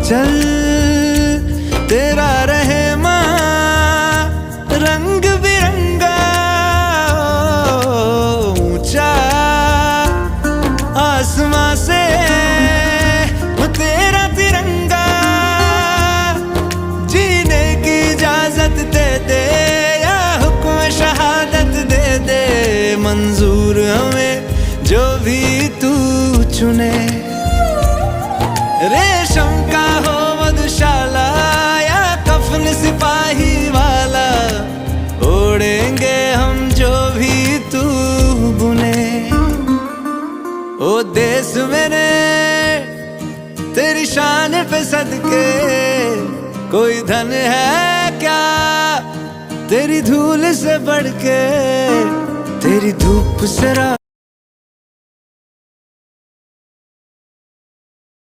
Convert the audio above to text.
चल तेरा रहे रंग बिरंगा, ऊंचा आसमां से तेरा तिरंगा, जीने की इजाजत दे दे या हुक्म शहादत दे दे, मंजूर हमें जो भी तू चुने। रेशम का हो मधुशाला या कफन सिपाही वाला, ओढ़ेंगे हम जो भी तू बुने। ओ देश मेरे तेरी शान पे सदके, कोई धन है क्या तेरी धूल से बढ़ के, तेरी धूप से